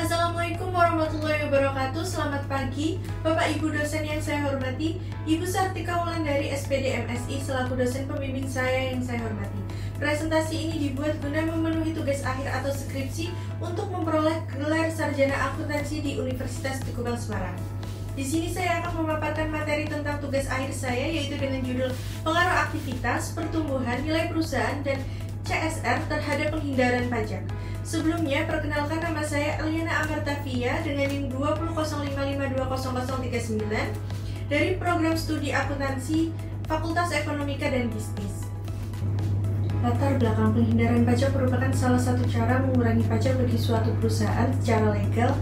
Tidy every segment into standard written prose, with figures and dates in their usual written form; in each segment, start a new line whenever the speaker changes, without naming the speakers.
Assalamualaikum warahmatullahi wabarakatuh. Selamat pagi Bapak Ibu dosen yang saya hormati, Ibu Sartika Wulandari SPD MSI selaku dosen pembimbing saya yang saya hormati. Presentasi ini dibuat guna memenuhi tugas akhir atau skripsi untuk memperoleh gelar sarjana akuntansi di Universitas Tugubal Semarang. Di sini saya akan memaparkan materi tentang tugas akhir saya, yaitu dengan judul pengaruh aktivitas, pertumbuhan, nilai perusahaan, dan CSR terhadap penghindaran pajak. Sebelumnya, perkenalkan nama saya Eliana Amartavia dengan NIM 20055200039 dari Program Studi Akuntansi Fakultas Ekonomika dan Bisnis. Latar belakang penghindaran pajak merupakan salah satu cara mengurangi pajak bagi suatu perusahaan secara legal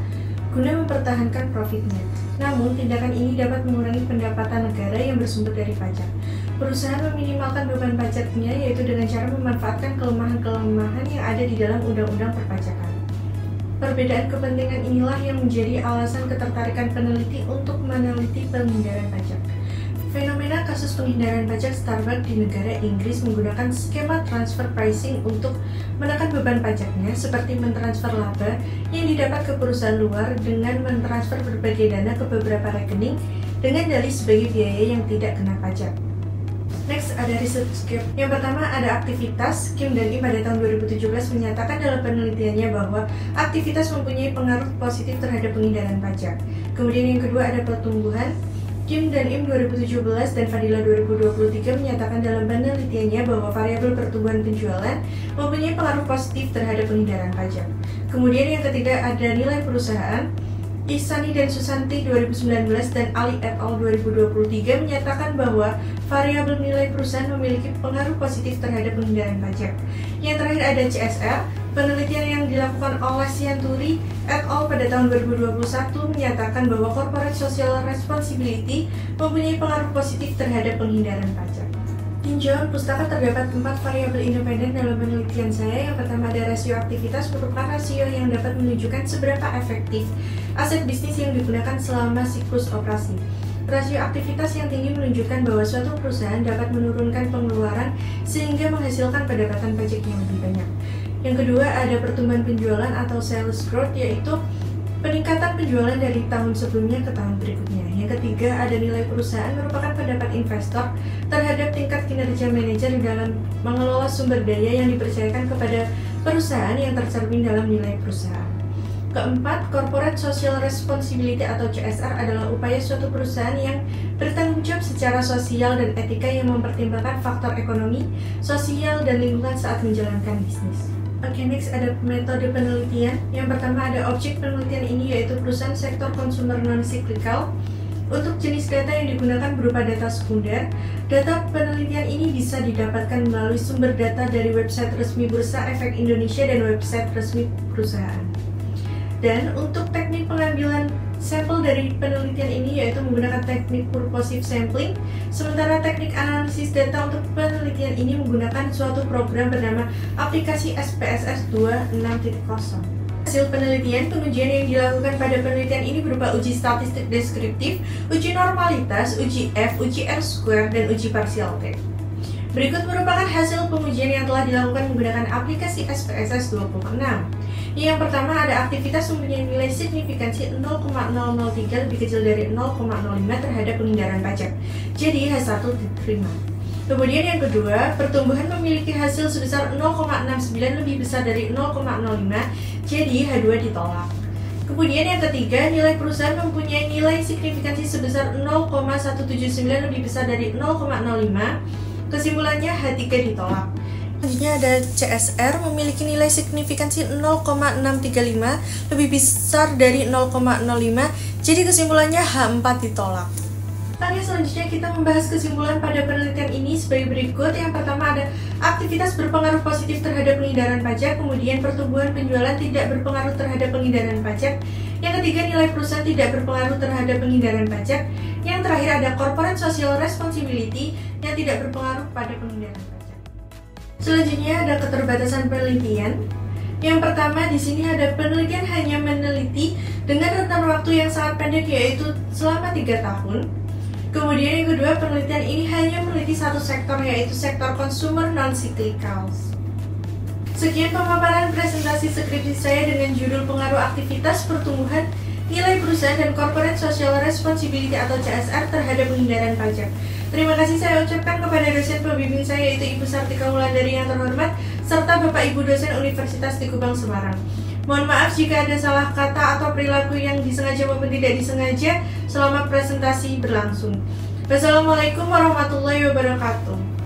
guna mempertahankan profitnya. Namun, tindakan ini dapat mengurangi pendapatan negara yang bersumber dari pajak. Perusahaan meminimalkan beban pajaknya yaitu dengan cara memanfaatkan kelemahan-kelemahan yang ada di dalam undang-undang perpajakan. Perbedaan kepentingan inilah yang menjadi alasan ketertarikan peneliti untuk meneliti penghindaran pajak. Fenomena kasus penghindaran pajak Starbucks di negara Inggris menggunakan skema transfer pricing untuk menekan beban pajaknya, seperti mentransfer laba yang didapat ke perusahaan luar dengan mentransfer berbagai dana ke beberapa rekening dengan dalih sebagai biaya yang tidak kena pajak. Next, ada research scope. Yang pertama ada aktivitas. Kim dan Im pada tahun 2017 menyatakan dalam penelitiannya bahwa aktivitas mempunyai pengaruh positif terhadap penghindaran pajak. Kemudian yang kedua ada pertumbuhan. Kim dan Im 2017 dan Fadila 2023 menyatakan dalam penelitiannya bahwa variabel pertumbuhan penjualan mempunyai pengaruh positif terhadap penghindaran pajak. Kemudian yang ketiga ada nilai perusahaan. Ihsani dan Susanti 2019 dan Ali et al. 2023 menyatakan bahwa variabel nilai perusahaan memiliki pengaruh positif terhadap penghindaran pajak. Yang terakhir ada CSR. Penelitian yang dilakukan oleh Sianturi et al. Pada tahun 2021 menyatakan bahwa corporate social responsibility mempunyai pengaruh positif terhadap penghindaran pajak. Tinjauan pustaka terdapat 4 variabel independen dalam penelitian saya. Yang pertama ada rasio aktivitas, merupakan rasio yang dapat menunjukkan seberapa efektif aset bisnis yang digunakan selama siklus operasi. Rasio aktivitas yang tinggi menunjukkan bahwa suatu perusahaan dapat menurunkan pengeluaran sehingga menghasilkan pendapatan pajak yang lebih banyak. Yang kedua ada pertumbuhan penjualan atau sales growth, yaitu peningkatan penjualan dari tahun sebelumnya ke tahun berikutnya. Yang ketiga ada nilai perusahaan, merupakan pendapat investor terhadap tingkat kinerja manajer dalam mengelola sumber daya yang dipercayakan kepada perusahaan yang tercermin dalam nilai perusahaan. Keempat, corporate social responsibility atau CSR adalah upaya suatu perusahaan yang bertanggung jawab secara sosial dan etika yang mempertimbangkan faktor ekonomi, sosial, dan lingkungan saat menjalankan bisnis. Oke, next ada metode penelitian. Yang pertama ada objek penelitian ini, yaitu perusahaan sektor konsumer non-cyclical. Untuk jenis data yang digunakan berupa data sekunder. Data penelitian ini bisa didapatkan melalui sumber data dari website resmi Bursa Efek Indonesia dan website resmi perusahaan. Dan untuk teknik pengambilan sampel dari penelitian ini yaitu menggunakan teknik purposive sampling, sementara teknik analisis data untuk penelitian ini menggunakan suatu program bernama aplikasi SPSS 2.6.0. Hasil penelitian, pengujian yang dilakukan pada penelitian ini berupa uji statistik deskriptif, uji normalitas, uji F, uji R-square, dan uji partial T. Berikut merupakan hasil pengujian yang telah dilakukan menggunakan aplikasi SPSS 26. Yang pertama ada aktivitas mempunyai nilai signifikansi 0,003 lebih kecil dari 0,05 terhadap penghindaran pajak. Jadi H1 diterima. Kemudian yang kedua, pertumbuhan memiliki hasil sebesar 0,69 lebih besar dari 0,05, jadi H2 ditolak. Kemudian yang ketiga, nilai perusahaan mempunyai nilai signifikansi sebesar 0,179 lebih besar dari 0,05, kesimpulannya H3 ditolak. Selanjutnya ada CSR memiliki nilai signifikansi 0,635 lebih besar dari 0,05, jadi kesimpulannya H4 ditolak. Oke, selanjutnya kita membahas kesimpulan pada penelitian ini sebagai berikut. Yang pertama ada aktivitas berpengaruh positif terhadap penghindaran pajak, kemudian pertumbuhan penjualan tidak berpengaruh terhadap penghindaran pajak. Yang ketiga, nilai perusahaan tidak berpengaruh terhadap penghindaran pajak. Yang terakhir ada corporate social responsibility yang tidak berpengaruh pada penghindaran pajak. Selanjutnya ada keterbatasan penelitian. Yang pertama di sini ada penelitian hanya meneliti dengan rentan waktu yang sangat pendek, yaitu selama 3 tahun. Kemudian yang kedua, penelitian ini hanya meneliti satu sektor, yaitu sektor consumer non-cyclicals. Sekian pemaparan presentasi skripsi saya dengan judul Pengaruh Aktivitas Pertumbuhan Nilai Perusahaan dan Corporate Social Responsibility atau CSR terhadap pengindaran pajak. Terima kasih saya ucapkan kepada dosen pembimbing saya yaitu Ibu Sartika Wulandari yang terhormat serta Bapak Ibu dosen Universitas Di Kubang Semarang. Mohon maaf jika ada salah kata atau perilaku yang disengaja maupun tidak disengaja selama presentasi berlangsung. Wassalamualaikum warahmatullahi wabarakatuh.